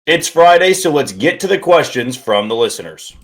It's Friday, so let's get to the questions from the listeners.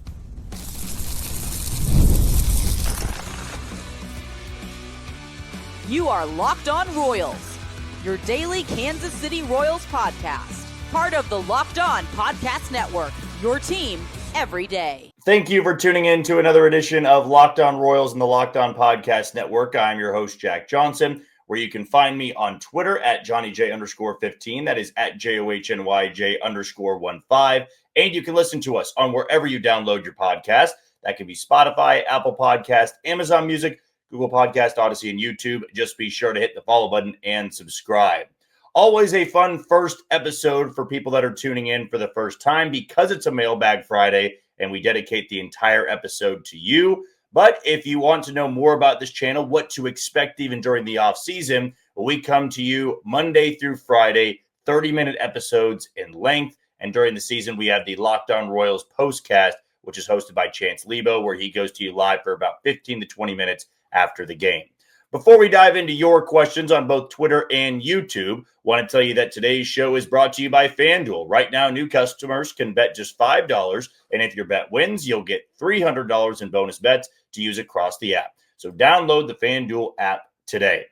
You are Locked On Royals, your daily Kansas City Royals podcast. Part of the Locked On Podcast Network, your team every day. Thank you for tuning in to another edition of Locked On Royals and the Locked On Podcast Network. I'm your host, Jack Johnson, where you can find me on Twitter at JohnnyJ_15. That is at JOHNYJ_15. And you can listen to us on wherever you download your podcast. That can be Spotify, Apple Podcast, Amazon Music, Google Podcast, Odyssey, and YouTube. Just be sure to hit the follow button and subscribe. Always a fun first episode for people that are tuning in for the first time because it's a Mailbag Friday and we dedicate the entire episode to you. But if you want to know more about this channel, what to expect even during the off season, we come to you Monday through Friday, 30-minute episodes in length. And during the season, we have the Locked On Royals postcast, which is hosted by Chance Lebo, where he goes to you live for about 15 to 20 minutes after the game. Before we dive into your questions on both Twitter and YouTube, want to tell you that today's show is brought to you by FanDuel. Right now, new customers can bet just $5, and if your bet wins, you'll get $300 in bonus bets to use across the app. So download the FanDuel app today.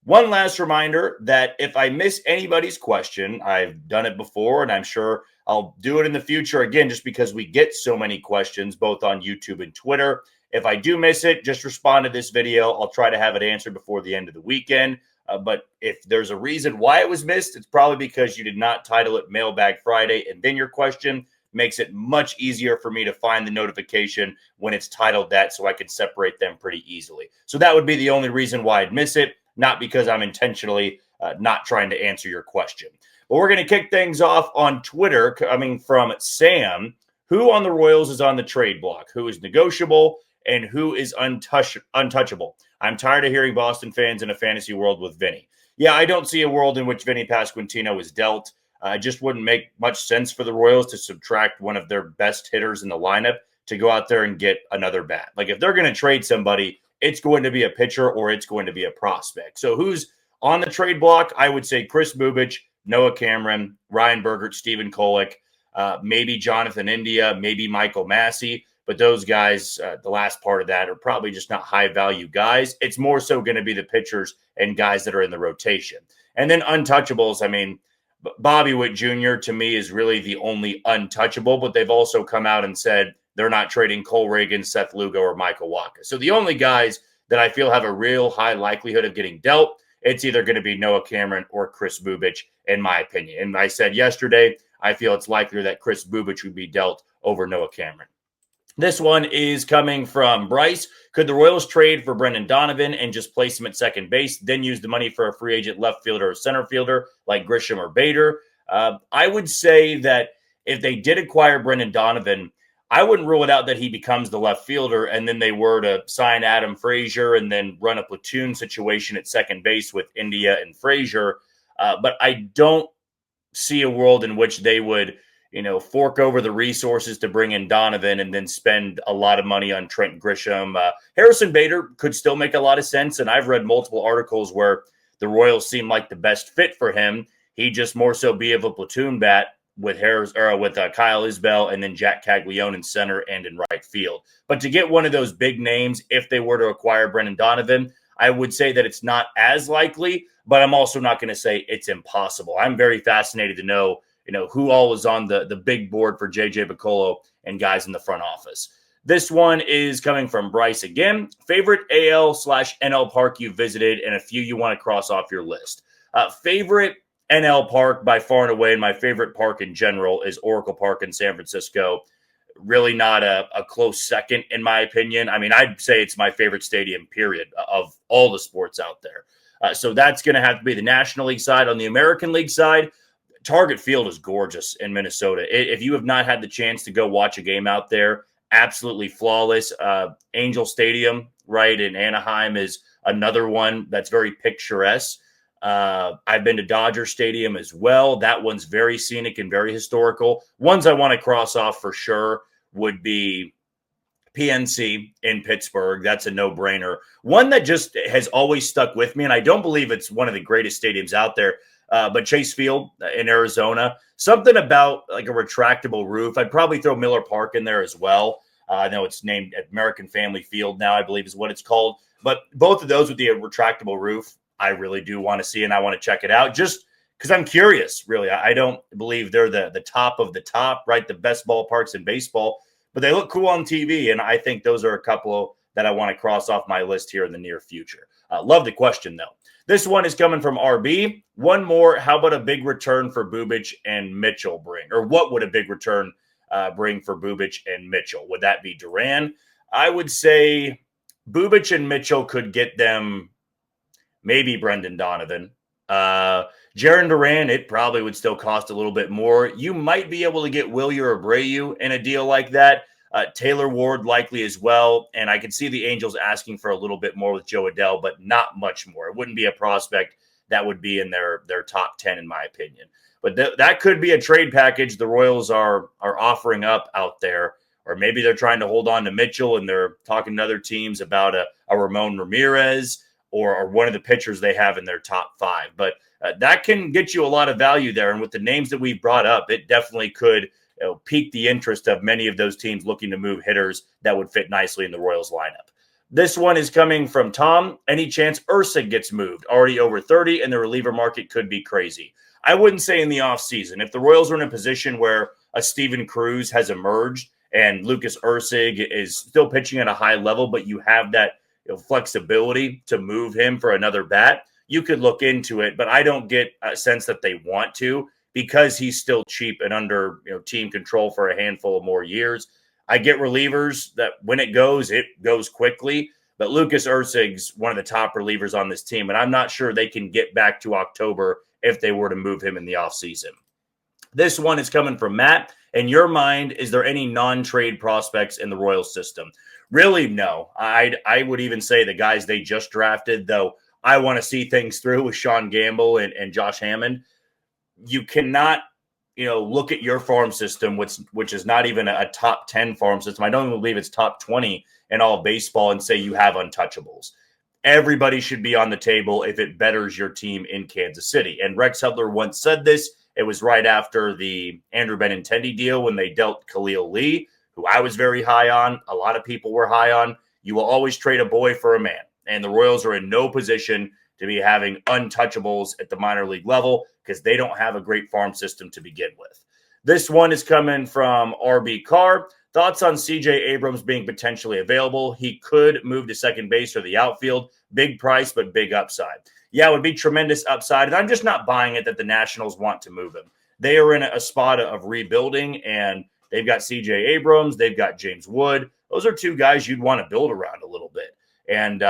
One last reminder that if I miss anybody's question, I've done it before, and I'm sure I'll do it in the future again, just because we get so many questions, both on YouTube and Twitter. If I do miss it, just respond to this video. I'll try to have it answered before the end of the weekend. But if there's a reason why it was missed, it's probably because you did not title it Mailbag Friday and then your question. Makes it much easier for me to find the notification when it's titled that, so I can separate them pretty easily. So that would be the only reason why I'd miss it, not because I'm intentionally not trying to answer your question. But we're going to kick things off on Twitter, coming from Sam. Who on the Royals is on the trade block? Who is negotiable? And who is untouchable? I'm tired of hearing Boston fans in a fantasy world with Vinny. Yeah, I don't see a world in which Vinny Pasquantino is dealt. It just wouldn't make much sense for the Royals to subtract one of their best hitters in the lineup to go out there and get another bat. Like, if they're going to trade somebody, it's going to be a pitcher or it's going to be a prospect. So who's on the trade block? I would say Chris Bubich, Noah Cameron, Ryan Bergert, Stephen Kolek, maybe Jonathan India, maybe Michael Massey. But those guys, the last part of that, are probably just not high-value guys. It's more so going to be the pitchers and guys that are in the rotation. And then untouchables, I mean, Bobby Witt Jr. to me is really the only untouchable, but they've also come out and said they're not trading Cole Reagan, Seth Lugo, or Michael Wacha. So the only guys that I feel have a real high likelihood of getting dealt, it's either going to be Noah Cameron or Chris Bubich, in my opinion. And I said yesterday, I feel it's likelier that Chris Bubich would be dealt over Noah Cameron. This one is coming from Bryce. Could the Royals trade for Brendan Donovan and just place him at second base, then use the money for a free agent left fielder or center fielder like Grisham or Bader? I would say that if they did acquire Brendan Donovan, I wouldn't rule it out that he becomes the left fielder and then they were to sign Adam Frazier and then run a platoon situation at second base with India and Frazier. But I don't see a world in which they would fork over the resources to bring in Donovan and then spend a lot of money on Trent Grisham. Harrison Bader could still make a lot of sense, and I've read multiple articles where the Royals seem like the best fit for him. He'd just more so be of a platoon bat with Kyle Isbell and then Jack Caglione in center and in right field. But to get one of those big names, if they were to acquire Brendan Donovan, I would say that it's not as likely, but I'm also not going to say it's impossible. I'm very fascinated to know who all is on the big board for JJ Picollo and guys in the front office. This one is coming from Bryce again. Favorite AL/NL park you visited and a few you want to cross off your list. Favorite NL park by far and away, and my favorite park in general, is Oracle Park in San Francisco. Really not a close second, in my opinion. I mean, I'd say it's my favorite stadium, period, of all the sports out there. So that's going to have to be the National League side. On the American League side, Target Field is gorgeous in Minnesota. If you have not had the chance to go watch a game out there, absolutely flawless. Angel Stadium, right, in Anaheim is another one that's very picturesque. I've been to Dodger Stadium as well. That one's very scenic and very historical. Ones I want to cross off for sure would be PNC in Pittsburgh. That's a no-brainer. One that just has always stuck with me, and I don't believe it's one of the greatest stadiums out there, but Chase Field in Arizona. something about like a retractable roof. I'd probably throw Miller Park in there as well. I know it's named American Family Field now, I believe is what it's called. But both of those with the retractable roof, I really do want to see, and I want to check it out just because I'm curious, really. I don't believe they're the top of the top, right? The best ballparks in baseball, but they look cool on TV, and I think those are a couple that I want to cross off my list here in the near future. Love the question, though. This one is coming from RB. One more. How about a big return for Bubic and Mitchell bring? Or what would a big return bring for Bubic and Mitchell? Would that be Duran? I would say Bubic and Mitchell could get them maybe Brendan Donovan. Jarren Duran, it probably would still cost a little bit more. You might be able to get Wilyer Abreu in a deal like that. Taylor Ward likely as well. And I could see the Angels asking for a little bit more with Joe Adell, but not much more. It wouldn't be a prospect that would be in their top 10, in my opinion. But that could be a trade package the Royals are offering up out there. Or maybe they're trying to hold on to Mitchell and they're talking to other teams about a Ramon Ramirez or one of the pitchers they have in their top 5. But that can get you a lot of value there. And with the names that we've brought up, it definitely could pique the interest of many of those teams looking to move hitters that would fit nicely in the Royals lineup. This one is coming from Tom. Any chance Ursa gets moved? Already over 30, and the reliever market could be crazy. I wouldn't say in the offseason. If the Royals are in a position where a Steven Cruz has emerged and Lucas Ursig is still pitching at a high level, but you have that flexibility to move him for another bat, you could look into it. But I don't get a sense that they want to, because he's still cheap and under team control for a handful of more years. I get relievers that when it goes quickly. But Lucas Ursig's one of the top relievers on this team, and I'm not sure they can get back to October if they were to move him in the offseason. This one is coming from Matt. In your mind, is there any non-trade prospects in the Royals system? Really, no. I would even say the guys they just drafted, though I want to see things through with Sean Gamble and Josh Hammond. You cannot, look at your farm system, which is not even a top 10 farm system. I don't even believe it's top 20 in all of baseball, and say you have untouchables. Everybody should be on the table if it betters your team in Kansas City. And Rex Hudler once said this. It was right after the Andrew Benintendi deal when they dealt Khalil Lee, who I was very high on. A lot of people were high on. You will always trade a boy for a man. And the Royals are in no position to be having untouchables at the minor league level because they don't have a great farm system to begin with. This one is coming from RB Carr. Thoughts on CJ Abrams being potentially available? He could move to second base or the outfield. Big price, but big upside. Yeah, it would be tremendous upside. And I'm just not buying it that the Nationals want to move him. They are in a spot of rebuilding, and they've got CJ Abrams. They've got James Wood. Those are two guys you'd want to build around a little bit. And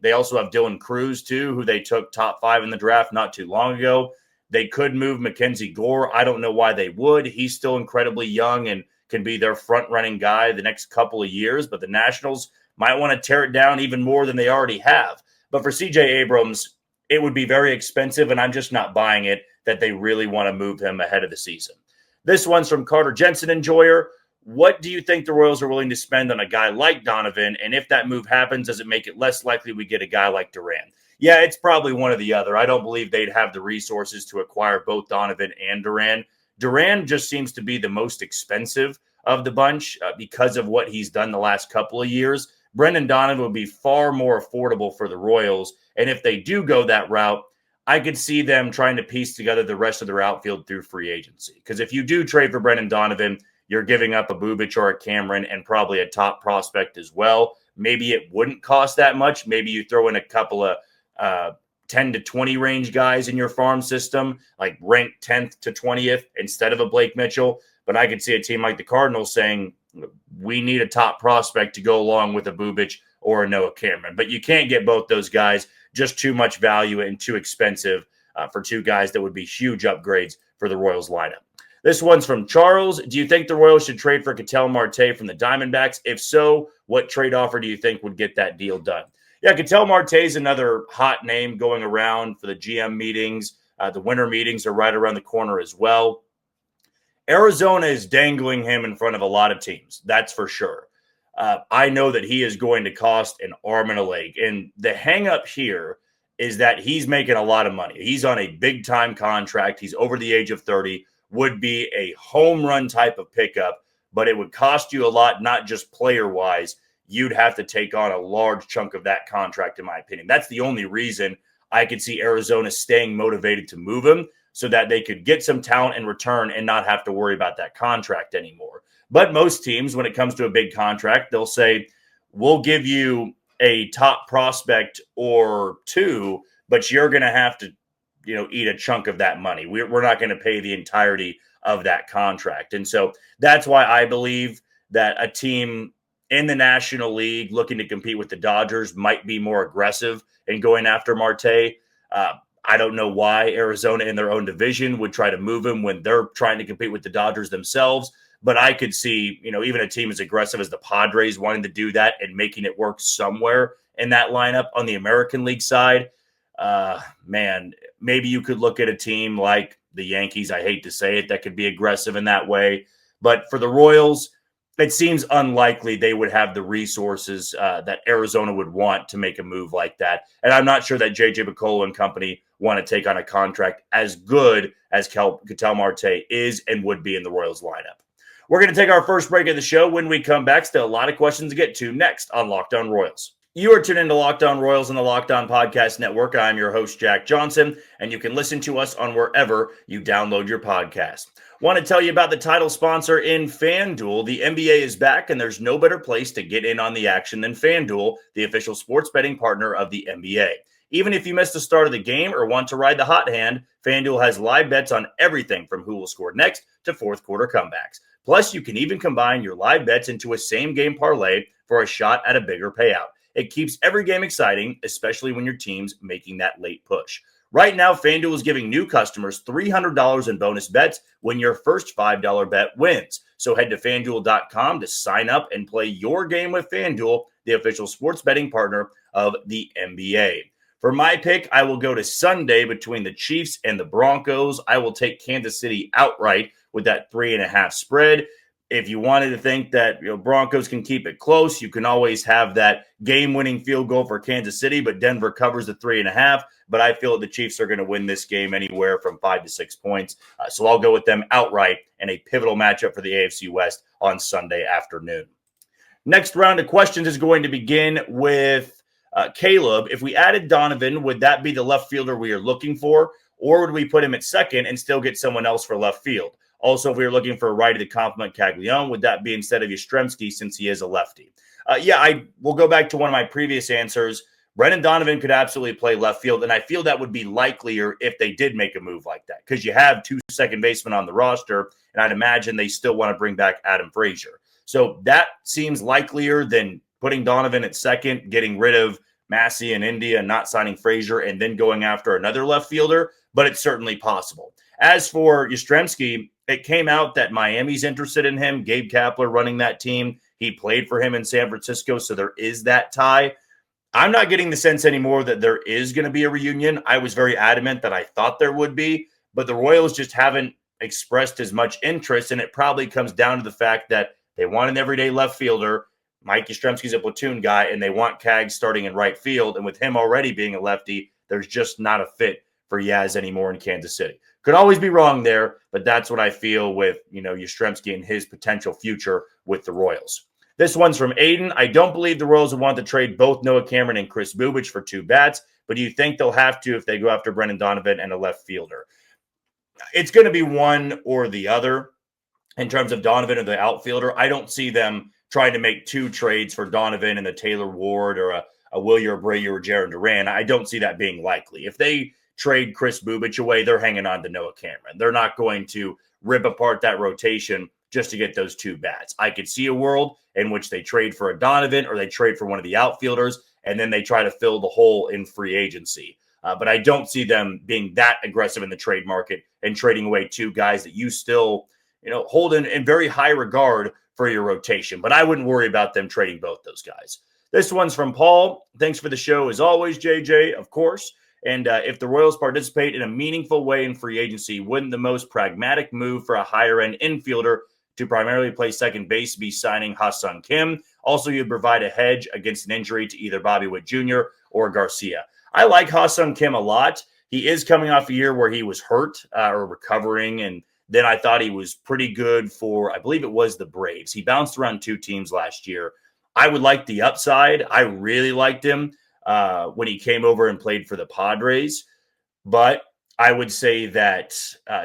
they also have Dylan Cruz, too, who they took top 5 in the draft not too long ago. They could move Mackenzie Gore. I don't know why they would. He's still incredibly young and can be their front-running guy the next couple of years. But the Nationals might want to tear it down even more than they already have. But for CJ Abrams, it would be very expensive, and I'm just not buying it that they really want to move him ahead of the season. This one's from Carter Jensen Enjoyer. What do you think the Royals are willing to spend on a guy like Donovan? And if that move happens, does it make it less likely we get a guy like Duran? Yeah, it's probably one or the other. I don't believe they'd have the resources to acquire both Donovan and Duran. Duran just seems to be the most expensive of the bunch because of what he's done the last couple of years. Brendan Donovan would be far more affordable for the Royals. And if they do go that route, I could see them trying to piece together the rest of their outfield through free agency. Because if you do trade for Brendan Donovan, you're giving up a Bubic or a Cameron and probably a top prospect as well. Maybe it wouldn't cost that much. Maybe you throw in a couple of 10 to 20 range guys in your farm system, like ranked 10th to 20th instead of a Blake Mitchell. But I could see a team like the Cardinals saying, we need a top prospect to go along with a Bubic or a Noah Cameron. But you can't get both those guys. Just too much value and too expensive for two guys that would be huge upgrades for the Royals lineup. This one's from Charles. Do you think the Royals should trade for Ketel Marte from the Diamondbacks? If so, what trade offer do you think would get that deal done? Yeah, Ketel Marte is another hot name going around for the GM meetings. The winter meetings are right around the corner as well. Arizona is dangling him in front of a lot of teams. That's for sure. I know that he is going to cost an arm and a leg. And the hang up here is that he's making a lot of money. He's on a big-time contract. He's over the age of 30. would be a home run type of pickup, but it would cost you a lot, not just player-wise. You'd have to take on a large chunk of that contract, in my opinion. That's the only reason I could see Arizona staying motivated to move him, so that they could get some talent in return and not have to worry about that contract anymore. But most teams, when it comes to a big contract, they'll say, we'll give you a top prospect or two, but you're going to have to, eat a chunk of that money. We're not going to pay the entirety of that contract. And so that's why I believe that a team in the National League looking to compete with the Dodgers might be more aggressive in going after Marte. I don't know why Arizona in their own division would try to move him when they're trying to compete with the Dodgers themselves. But I could see, even a team as aggressive as the Padres wanting to do that and making it work somewhere in that lineup. On the American League side, man, maybe you could look at a team like the Yankees. I hate to say it, that could be aggressive in that way. But for the Royals, it seems unlikely they would have the resources that Arizona would want to make a move like that. And I'm not sure that J.J. Picollo and company want to take on a contract as good as Ketel Marte is and would be in the Royals lineup. We're going to take our first break of the show. When we come back, still a lot of questions to get to next on Locked On Royals. You are tuned into Locked On Royals on the Locked On Podcast Network. I'm your host, Jack Johnson, and you can listen to us on wherever you download your podcast. Want to tell you about the title sponsor in FanDuel. The NBA is back, and there's no better place to get in on the action than FanDuel, the official sports betting partner of the NBA. Even if you missed the start of the game or want to ride the hot hand, FanDuel has live bets on everything from who will score next to fourth quarter comebacks. Plus, you can even combine your live bets into a same-game parlay for a shot at a bigger payout. It keeps every game exciting, especially when your team's making that late push. Right now, FanDuel is giving new customers $300 in bonus bets when your first $5 bet wins. So head to FanDuel.com to sign up and play your game with FanDuel, the official sports betting partner of the NBA. For my pick, I will go to Sunday between the Chiefs and the Broncos. I will take Kansas City outright with that 3.5 spread. If you wanted to think that Broncos can keep it close, you can always have that game-winning field goal for Kansas City, but Denver covers the 3.5. But I feel that the Chiefs are going to win this game anywhere from 5 to 6 points. So I'll go with them outright in a pivotal matchup for the AFC West on Sunday afternoon. Next round of questions is going to begin with Caleb. If we added Donovan, would that be the left fielder we are looking for? Or would we put him at second and still get someone else for left field? Also, if we were looking for a righty to complement Caglione, would that be instead of Yastrzemski since he is a lefty? I will go back to one of my previous answers. Brendan Donovan could absolutely play left field, and I feel that would be likelier if they did make a move like that because you have 2 second basemen on the roster, and I'd imagine they still want to bring back Adam Frazier. So that seems likelier than putting Donovan at second, getting rid of Massey and India, not signing Frazier, and then going after another left fielder, but it's certainly possible. As for Yastrzemski, it came out that Miami's interested in him. Gabe Kapler running that team. He played for him in San Francisco, so there is that tie. I'm not getting the sense anymore that there is going to be a reunion. I was very adamant that I thought there would be, but the Royals just haven't expressed as much interest, and it probably comes down to the fact that they want an everyday left fielder. Mike Yastrzemski's a platoon guy, and they want Kag starting in right field, and with him already being a lefty, there's just not a fit for Yaz anymore in Kansas City. Could always be wrong there, but that's what I feel with, Yastrzemski and his potential future with the Royals. This one's from Aiden. I don't believe the Royals would want to trade both Noah Cameron and Chris Bubich for 2 bats, but do you think they'll have to if they go after Brendan Donovan and a left fielder? It's going to be one or the other in terms of Donovan or the outfielder. I don't see them trying to make 2 trades for Donovan and the Taylor Ward or a Wilyer Abreu or Jaron Duran. I don't see that being likely. If they trade Chris Bubich away, they're hanging on to Noah Cameron. They're not going to rip apart that rotation just to get those 2 bats. I could see a world in which they trade for a Donovan or they trade for one of the outfielders, and then they try to fill the hole in free agency. But I don't see them being that aggressive in the trade market and trading away 2 guys that you still, hold in very high regard for your rotation. But I wouldn't worry about them trading both those guys. This one's from Paul. Thanks for the show as always, JJ, of course. And if the Royals participate in a meaningful way in free agency, wouldn't the most pragmatic move for a higher-end infielder to primarily play second base be signing Ha-Seong Kim? Also, you'd provide a hedge against an injury to either Bobby Witt Jr. or Garcia. I like Ha-Seong Kim a lot. He is coming off a year where he was hurt or recovering, and Then I thought he was pretty good for, I believe it was the Braves. He bounced around 2 teams last year. I would like the upside. I really liked him when he came over and played for the Padres. But I would say that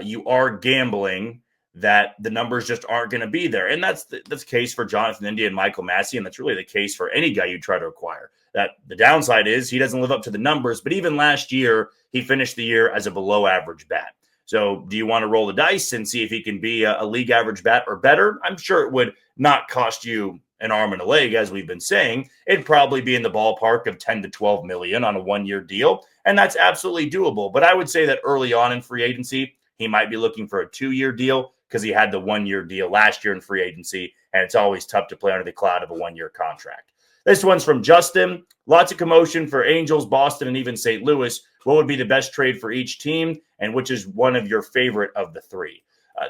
you are gambling that the numbers just aren't going to be there. And that's the case for Jonathan India and Michael Massey, and that's really the case for any guy you try to acquire. That the downside is he doesn't live up to the numbers, but even last year, he finished the year as a below average bat. So do you want to roll the dice and see if he can be a league average bat or better? I'm sure it would not cost you an arm and a leg, as we've been saying. It'd probably be in the ballpark of 10 to 12 million on a 1-year deal, and that's absolutely doable. But I would say that early on in free agency, he might be looking for a 2-year deal because he had the 1-year deal last year in free agency, and it's always tough to play under the cloud of a 1-year contract. This one's from Justin. Lots of commotion for Angels, Boston, and even St. Louis. What would be the best trade for each team, and which is one of your favorite of the three?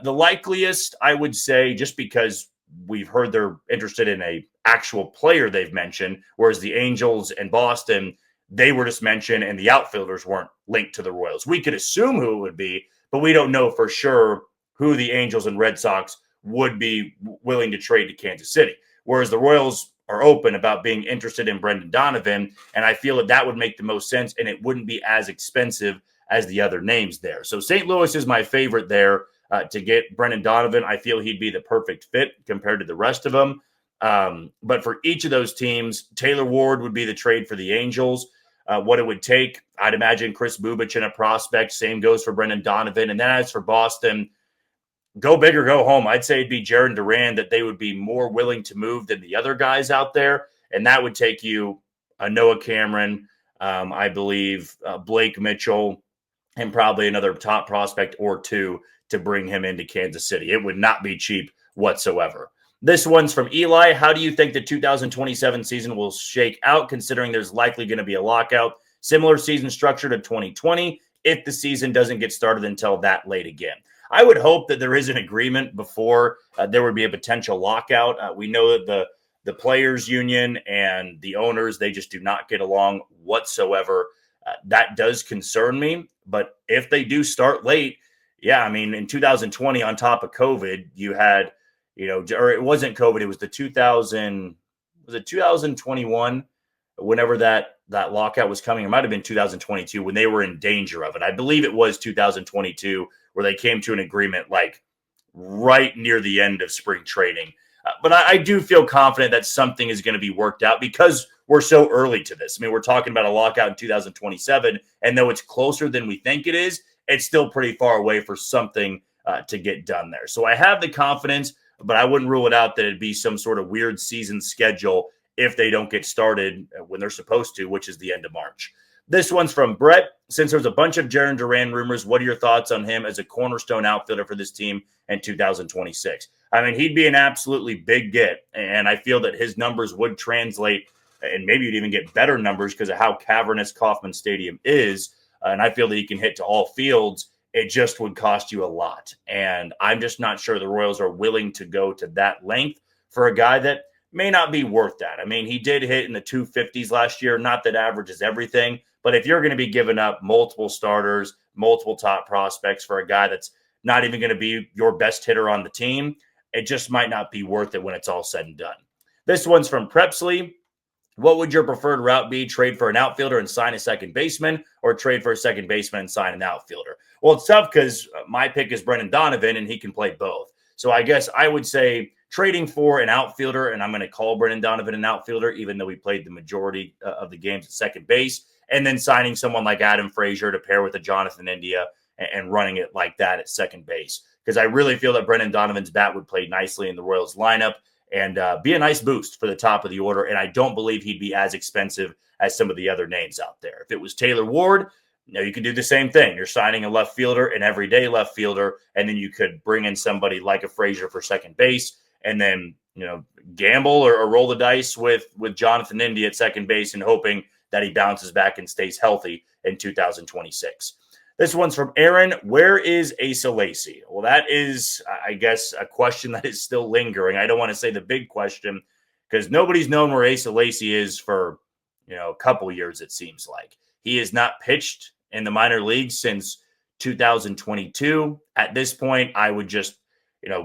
The likeliest, I would say, just because we've heard they're interested in a actual player they've mentioned, whereas the Angels and Boston, they were just mentioned, and the outfielders weren't linked to the Royals. We could assume who it would be, but we don't know for sure who the Angels and Red Sox would be willing to trade to Kansas City, whereas the Royals are open about being interested in Brendan Donovan, and I feel that that would make the most sense, and it wouldn't be as expensive as the other names there. So St. Louis is my favorite there to get Brendan Donovan. I feel he'd be the perfect fit compared to the rest of them. But for each of those teams, Taylor Ward would be the trade for the Angels. What it would take, I'd imagine Chris Bubich in a prospect. Same goes for Brendan Donovan. And then as for Boston, go big or go home. I'd say it'd be Jaron Duran that they would be more willing to move than the other guys out there. And that would take you a Noah Cameron, I believe, Blake Mitchell, and probably another top prospect or two to bring him into Kansas City. It would not be cheap whatsoever. This one's from Eli. How do you think the 2027 season will shake out, considering there's likely going to be a lockout? Similar season structure to 2020 if the season doesn't get started until that late again. I would hope that there is an agreement before there would be a potential lockout. We know that the players union and the owners, they just do not get along whatsoever. That does concern me. But if they do start late, yeah, I mean, in 2020, on top of COVID, you had, or it wasn't COVID, it was the 2021, whenever that lockout was coming. It might have been 2022 when they were in danger of it. I believe it was 2022 where they came to an agreement like right near the end of spring training. But I do feel confident that something is going to be worked out because we're so early to this. I mean, we're talking about a lockout in 2027, and though it's closer than we think it is, it's still pretty far away for something to get done there. So I have the confidence, but I wouldn't rule it out that it'd be some sort of weird season schedule if they don't get started when they're supposed to, which is the end of March. This one's from Brett. Since there's a bunch of Jaron Duran rumors, what are your thoughts on him as a cornerstone outfielder for this team in 2026? I mean, he'd be an absolutely big get, and I feel that his numbers would translate, and maybe you'd even get better numbers because of how cavernous Kauffman Stadium is, and I feel that he can hit to all fields. It just would cost you a lot, and I'm just not sure the Royals are willing to go to that length for a guy that may not be worth that. I mean, he did hit in the 250s last year. Not that average is everything, but if you're going to be giving up multiple starters, multiple top prospects for a guy that's not even going to be your best hitter on the team, it just might not be worth it when it's all said and done. This one's from Prepsley. What would your preferred route be? Trade for an outfielder and sign a second baseman, or trade for a second baseman and sign an outfielder? Well, it's tough because my pick is Brendan Donovan, and he can play both. So I guess I would say trading for an outfielder, and I'm going to call Brendan Donovan an outfielder, even though he played the majority of the games at second base, and then signing someone like Adam Frazier to pair with a Jonathan India and running it like that at second base. Because I really feel that Brendan Donovan's bat would play nicely in the Royals lineup and be a nice boost for the top of the order. And I don't believe he'd be as expensive as some of the other names out there. If it was Taylor Ward, you could do the same thing. You're signing a left fielder, an everyday left fielder, and then you could bring in somebody like a Frazier for second base, and then gamble or roll the dice with Jonathan India at second base and hoping that he bounces back and stays healthy in 2026. This one's from Aaron. Where is Asa Lacy? Well, that is, I guess, a question that is still lingering. I don't want to say the big question because nobody's known where Asa Lacy is for, a couple years, it seems like. He has not pitched in the minor leagues since 2022. At this point, I would just,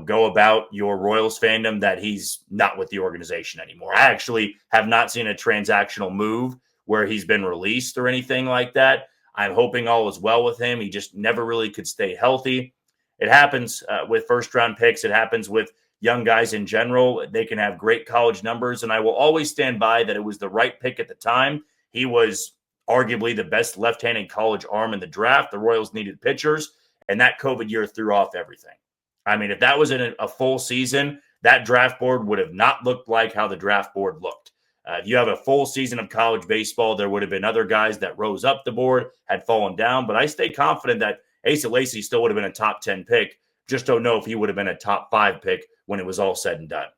go about your Royals fandom that he's not with the organization anymore. I actually have not seen a transactional move where he's been released or anything like that. I'm hoping all is well with him. He just never really could stay healthy. It happens with first-round picks. It happens with young guys in general. They can have great college numbers, and I will always stand by that it was the right pick at the time. He was arguably the best left-handed college arm in the draft. The Royals needed pitchers, and that COVID year threw off everything. I mean, if that was in a full season, that draft board would have not looked like how the draft board looked. If you have a full season of college baseball, there would have been other guys that rose up the board, had fallen down, but I stay confident that Asa Lacy still would have been a top 10 pick. Just don't know if he would have been a top 5 pick when it was all said and done.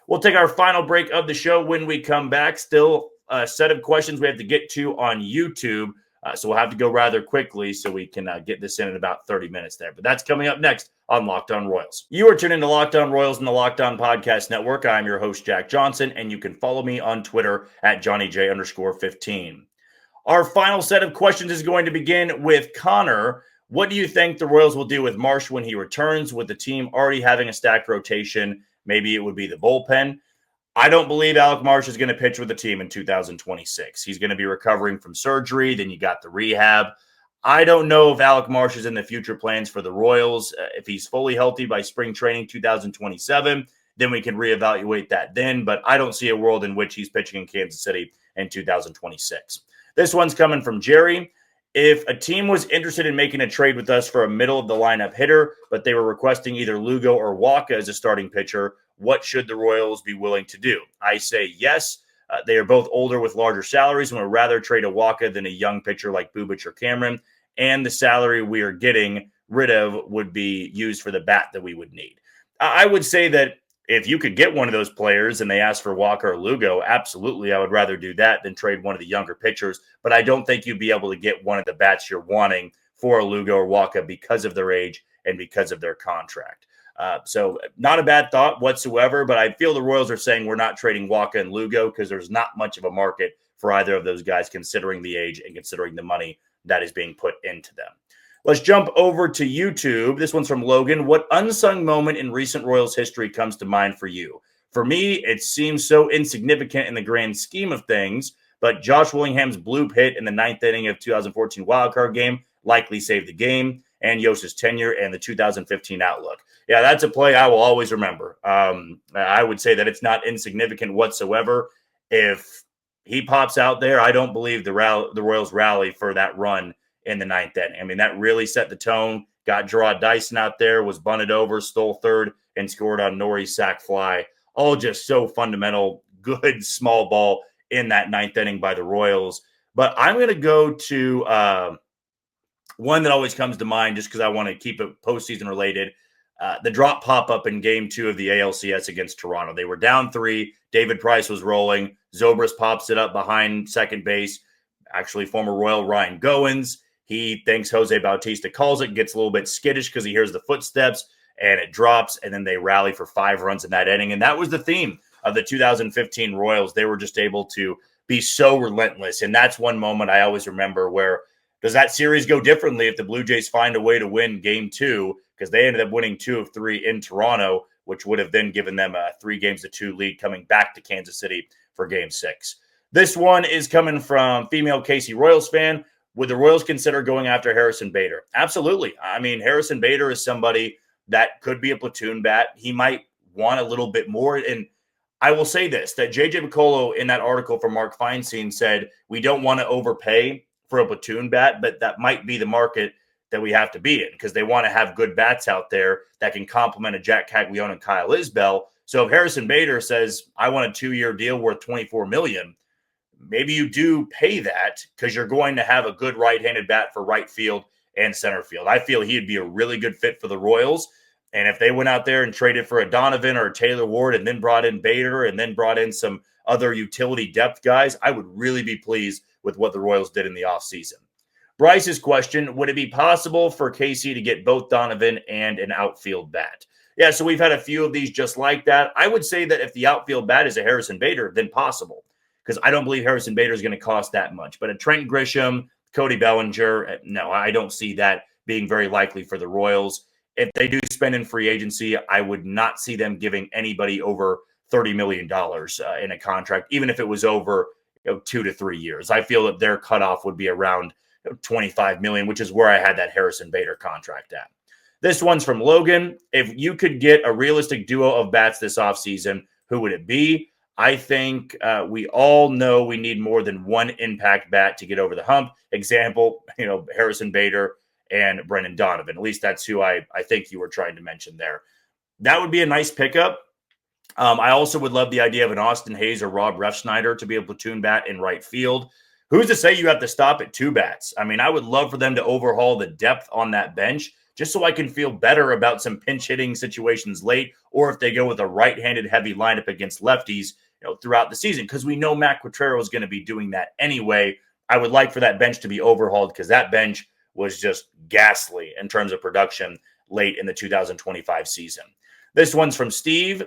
We'll take our final break of the show when we come back. Still a set of questions we have to get to on YouTube. So we'll have to go rather quickly so we can get this in about 30 minutes there. But that's coming up next on Locked On Royals. You are tuned into Locked On Royals and the Locked On Podcast Network. I'm your host, Jack Johnson, and you can follow me on Twitter at JohnnyJ_15. Our final set of questions is going to begin with Connor. What do you think the Royals will do with Marsh when he returns, with the team already having a stacked rotation? Maybe it would be the bullpen. I don't believe Alec Marsh is going to pitch with the team in 2026. He's going to be recovering from surgery. Then you got the rehab. I don't know if Alec Marsh is in the future plans for the Royals. If he's fully healthy by spring training 2027, then we can reevaluate that then. But I don't see a world in which he's pitching in Kansas City in 2026. This one's coming from Jerry. If a team was interested in making a trade with us for a middle-of-the-lineup hitter, but they were requesting either Lugo or Waka as a starting pitcher, what should the Royals be willing to do? I say yes. They are both older with larger salaries and would rather trade a Waka than a young pitcher like Bubic or Cameron. And the salary we are getting rid of would be used for the bat that we would need. I would say that if you could get one of those players and they ask for Waka or Lugo, absolutely, I would rather do that than trade one of the younger pitchers. But I don't think you'd be able to get one of the bats you're wanting for a Lugo or Waka because of their age and because of their contract. So not a bad thought whatsoever, but I feel the Royals are saying we're not trading Waka and Lugo because there's not much of a market for either of those guys considering the age and considering the money that is being put into them. Let's jump over to YouTube. This one's from Logan. What unsung moment in recent Royals history comes to mind for you? For me, it seems so insignificant in the grand scheme of things, but Josh Willingham's bloop hit in the 9th inning of 2014 wildcard game likely saved the game, and Yos's tenure and the 2015 outlook. Yeah, that's a play I will always remember. I would say that it's not insignificant whatsoever. If he pops out there, I don't believe the Royals rally for that run in the 9th inning. I mean, that really set the tone. Got Gerard Dyson out there, was bunted over, stole third, and scored on Nori's sac fly. All just so fundamental, good small ball in that 9th inning by the Royals. But I'm going to go to one that always comes to mind just because I want to keep it postseason related. The drop pop-up in Game 2 of the ALCS against Toronto. They were down 3. David Price was rolling. Zobrist pops it up behind second base. Actually, former Royal Ryan Goins. He thinks Jose Bautista calls it, gets a little bit skittish because he hears the footsteps, and it drops, and then they rally for 5 runs in that inning. And that was the theme of the 2015 Royals. They were just able to be so relentless. And that's one moment I always remember where does that series go differently if the Blue Jays find a way to win Game 2? Because they ended up winning 2 of 3 in Toronto, which would have then given them a 3-2 lead coming back to Kansas City for Game 6. This one is coming from female Casey Royals fan. Would the Royals consider going after Harrison Bader? Absolutely. I mean, Harrison Bader is somebody that could be a platoon bat. He might want a little bit more. And I will say this, that J.J. Piccolo in that article from Mark Feinstein said, we don't want to overpay for a platoon bat, but that might be the market that we have to be in because they want to have good bats out there that can complement a Jack Caglione and Kyle Isbell. So if Harrison Bader says, I want a 2-year deal worth $24 million, maybe you do pay that because you're going to have a good right-handed bat for right field and center field. I feel he'd be a really good fit for the Royals. And if they went out there and traded for a Donovan or a Taylor Ward and then brought in Bader and then brought in some other utility depth guys, I would really be pleased with what the Royals did in the offseason. Bryce's question, would it be possible for KC to get both Donovan and an outfield bat? Yeah, so we've had a few of these just like that. I would say that if the outfield bat is a Harrison Bader, then possible. Because I don't believe Harrison Bader is going to cost that much. But a Trent Grisham, Cody Bellinger, no, I don't see that being very likely for the Royals. If they do spend in free agency, I would not see them giving anybody over $30 million in a contract, even if it was over 2 to 3 years. I feel that their cutoff would be around $25 million, which is where I had that Harrison Bader contract at. This one's from Logan. If you could get a realistic duo of bats this offseason, who would it be? I think we all know we need more than one impact bat to get over the hump. Example, Harrison Bader and Brendan Donovan. At least that's who I think you were trying to mention there. That would be a nice pickup. I also would love the idea of an Austin Hayes or Rob Refsnyder to be a platoon bat in right field. Who's to say you have to stop at 2 bats? I mean, I would love for them to overhaul the depth on that bench just so I can feel better about some pinch hitting situations late, or if they go with a right-handed heavy lineup against lefties, throughout the season, because we know Matt Quatrero is going to be doing that anyway. I would like for that bench to be overhauled because that bench was just ghastly in terms of production late in the 2025 season. This one's from Steve.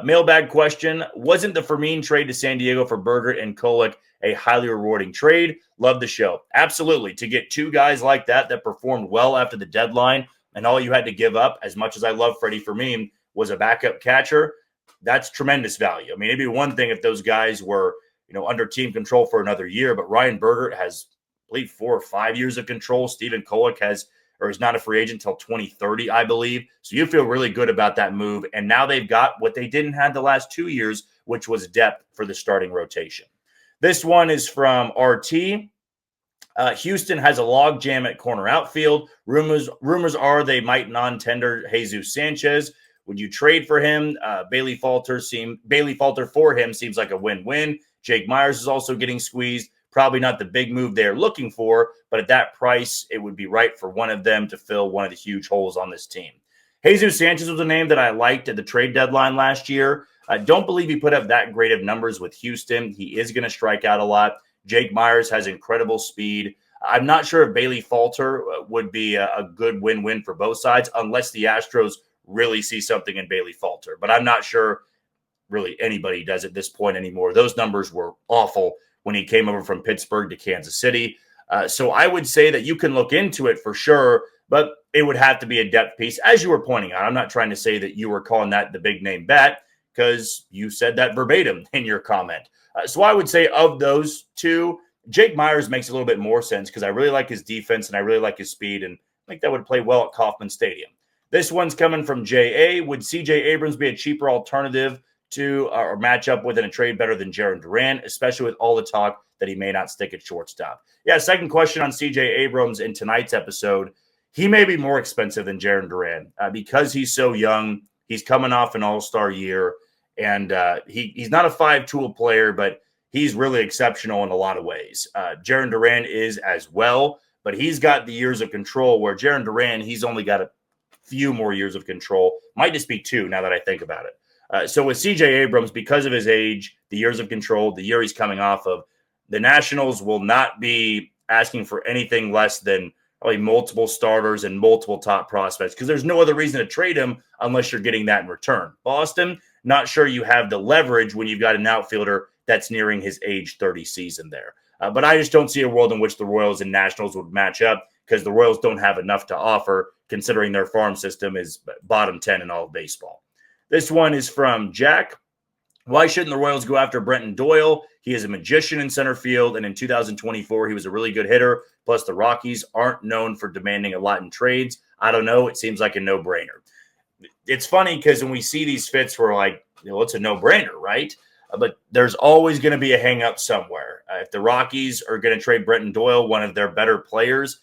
Mailbag question. Wasn't the Fermin trade to San Diego for Berger and Kolek a highly rewarding trade? Love the show. Absolutely. To get 2 guys like that performed well after the deadline, and all you had to give up, as much as I love Freddie Fermin, was a backup catcher. That's tremendous value. I mean, it'd be one thing if those guys were, under team control for another year, but Ryan Berger has, I believe, 4 or 5 years of control. Stephen Kolek is not a free agent until 2030, I believe. So you feel really good about that move. And now they've got what they didn't have the last 2 years, which was depth for the starting rotation. This one is from RT. Houston has a log jam at corner outfield. Rumors are they might non-tender Jesus Sanchez. Would you trade for him? Bailey Falter for him seems like a win-win. Jake Myers is also getting squeezed. Probably not the big move they're looking for, but at that price, it would be right for one of them to fill one of the huge holes on this team. Jesus Sanchez was a name that I liked at the trade deadline last year. I don't believe he put up that great of numbers with Houston. He is going to strike out a lot. Jake Myers has incredible speed. I'm not sure if Bailey Falter would be a good win-win for both sides unless the Astros really see something in Bailey Falter. But I'm not sure really anybody does at this point anymore. Those numbers were awful when he came over from Pittsburgh to Kansas City. So I would say that you can look into it for sure, but it would have to be a depth piece, as you were pointing out. I'm not trying to say that you were calling that the big name bet because you said that verbatim in your comment. So I would say of those 2, Jake Myers makes a little bit more sense because I really like his defense and I really like his speed, and I think that would play well at Kauffman Stadium. This one's coming from J.A. Would C.J. Abrams be a cheaper alternative to or match up with in a trade better than Jarren Duran, especially with all the talk that he may not stick at shortstop? Yeah, second question on C.J. Abrams in tonight's episode. He may be more expensive than Jarren Duran because he's so young. He's coming off an all-star year, and he's not a 5-tool player, but he's really exceptional in a lot of ways. Jarren Duran is as well, but he's got the years of control where Jarren Duran, he's only got a few more years of control. Might just be 2 now that I think about it. So with C.J. Abrams, because of his age, the years of control, the year he's coming off of, the Nationals will not be asking for anything less than probably multiple starters and multiple top prospects because there's no other reason to trade him unless you're getting that in return. Boston, not sure you have the leverage when you've got an outfielder that's nearing his age 30 season there. But I just don't see a world in which the Royals and Nationals would match up because the Royals don't have enough to offer considering their farm system is bottom 10 in all of baseball. This one is from Jack. Why shouldn't the Royals go after Brenton Doyle? He is a magician in center field, and in 2024, he was a really good hitter. Plus, the Rockies aren't known for demanding a lot in trades. I don't know. It seems like a no-brainer. It's funny because when we see these fits, we're like, it's a no-brainer, right? But there's always going to be a hang-up somewhere. If the Rockies are going to trade Brenton Doyle, one of their better players,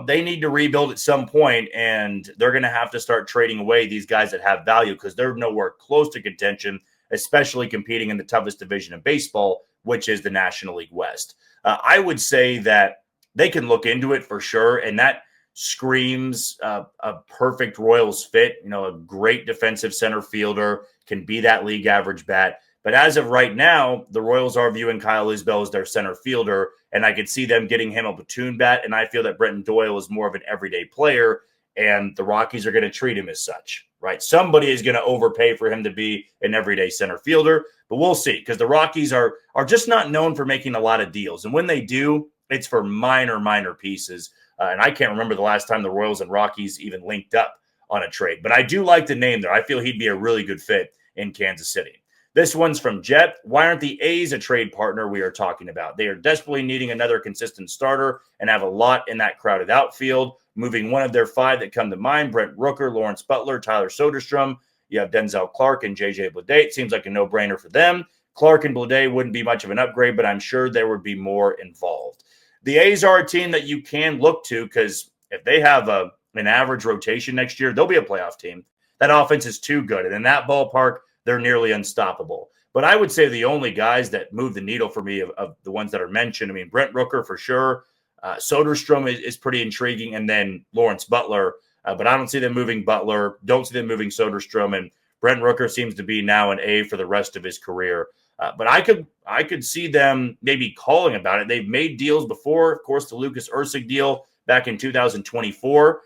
they need to rebuild at some point, and they're going to have to start trading away these guys that have value because they're nowhere close to contention, especially competing in the toughest division in baseball, which is the National League West. I would say that they can look into it for sure, and that screams a perfect Royals fit. A great defensive center fielder, can be that league average bat. But as of right now, the Royals are viewing Kyle Isbell as their center fielder, and I could see them getting him a platoon bat, and I feel that Brenton Doyle is more of an everyday player, and the Rockies are going to treat him as such, right? Somebody is going to overpay for him to be an everyday center fielder, but we'll see, because the Rockies are just not known for making a lot of deals, and when they do, it's for minor pieces. And I can't remember the last time the Royals and Rockies even linked up on a trade. But I do like the name there. I feel he'd be a really good fit in Kansas City. This one's from Jet. Why aren't the A's a trade partner we are talking about? They are desperately needing another consistent starter and have a lot in that crowded outfield. Moving one of their 5 that come to mind, Brent Rooker, Lawrence Butler, Tyler Soderstrom. You have Denzel Clark and J.J. Bleday. It seems like a no-brainer for them. Clark and Bleday wouldn't be much of an upgrade, but I'm sure there would be more involved. The A's are a team that you can look to because if they have an average rotation next year, they'll be a playoff team. That offense is too good. And in that ballpark, they're nearly unstoppable. But I would say the only guys that move the needle for me of the ones that are mentioned, I mean, Brent Rooker for sure. Soderstrom is pretty intriguing. And then Lawrence Butler. But I don't see them moving Butler. Don't see them moving Soderstrom. And Brent Rooker seems to be now an A for the rest of his career. But I could see them maybe calling about it. They've made deals before. Of course, the Lucas Erceg deal back in 2024.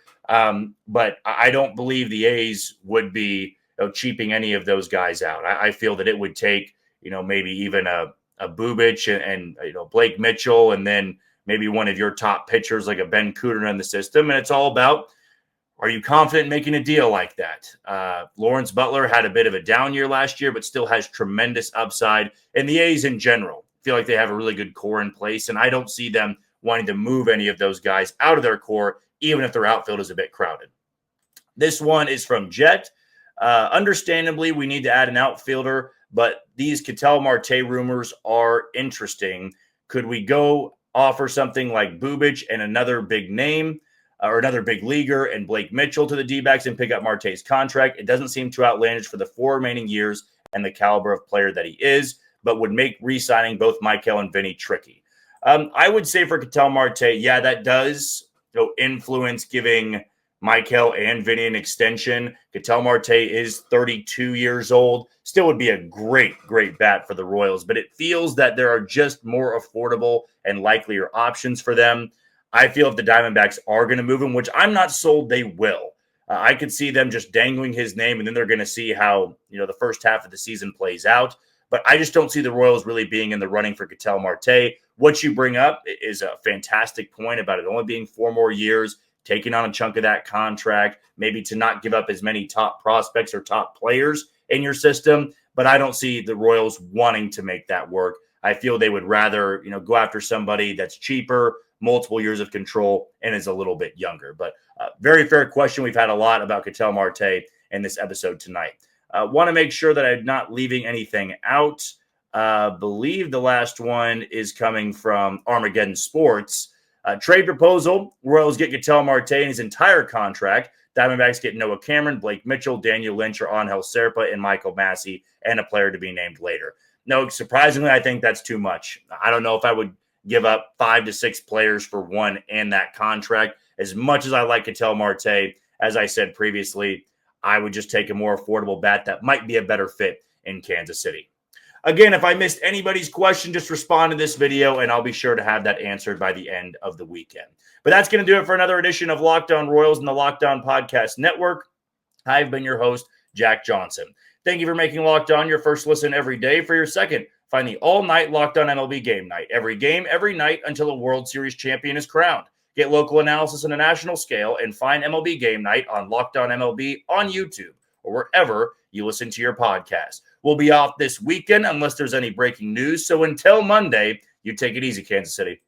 But I don't believe the A's would be cheaping any of those guys out. I feel that it would take, maybe even a Bubic and Blake Mitchell, and then maybe one of your top pitchers like a Ben Cooter in the system. And it's all about, are you confident in making a deal like that? Lawrence Butler had a bit of a down year last year, but still has tremendous upside. And the A's in general feel like they have a really good core in place. And I don't see them wanting to move any of those guys out of their core, even if their outfield is a bit crowded. This one is from Jet. Understandably, we need to add an outfielder, but these Ketel Marte rumors are interesting. Could we go offer something like Bubic and another big name or another big leaguer and Blake Mitchell to the D-backs and pick up Marte's contract? It doesn't seem too outlandish for the 4 remaining years and the caliber of player that he is, but would make re-signing both Michael and Vinny tricky. I would say for Ketel Marte, yeah, that does influence giving Michael and Vinny an extension. Ketel Marte is 32 years old. Still would be a great, great bat for the Royals, but it feels that there are just more affordable and likelier options for them. I feel if the Diamondbacks are going to move him, which I'm not sold they will, I could see them just dangling his name, and then they're going to see how the first half of the season plays out. But I just don't see the Royals really being in the running for Ketel Marte. What you bring up is a fantastic point about it only being 4 more years, taking on a chunk of that contract, maybe to not give up as many top prospects or top players in your system. But I don't see the Royals wanting to make that work. I feel they would rather, go after somebody that's cheaper, multiple years of control, and is a little bit younger. But very fair question. We've had a lot about Ketel Marte in this episode tonight. Want to make sure that I'm not leaving anything out. Believe the last one is coming from Armageddon Sports. Trade proposal. Royals get Ketel Marte and his entire contract. Diamondbacks get Noah Cameron, Blake Mitchell, Daniel Lynch, or Angel Serpa, and Michael Massey, and a player to be named later. No, surprisingly, I think that's too much. I don't know if I would give up 5 to 6 players for one and that contract. As much as I like Ketel Marte, as I said previously, I would just take a more affordable bat that might be a better fit in Kansas City. Again, if I missed anybody's question, just respond to this video, and I'll be sure to have that answered by the end of the weekend. But that's going to do it for another edition of Locked On Royals and the Locked On Podcast Network. I've been your host, Jack Johnson. Thank you for making Locked On your first listen every day. For your second, find the all-night Locked On MLB Game Night. Every game, every night, until a World Series champion is crowned. Get local analysis on a national scale and find MLB Game Night on Locked On MLB on YouTube or wherever you listen to your podcast. We'll be off this weekend unless there's any breaking news. So until Monday, you take it easy, Kansas City.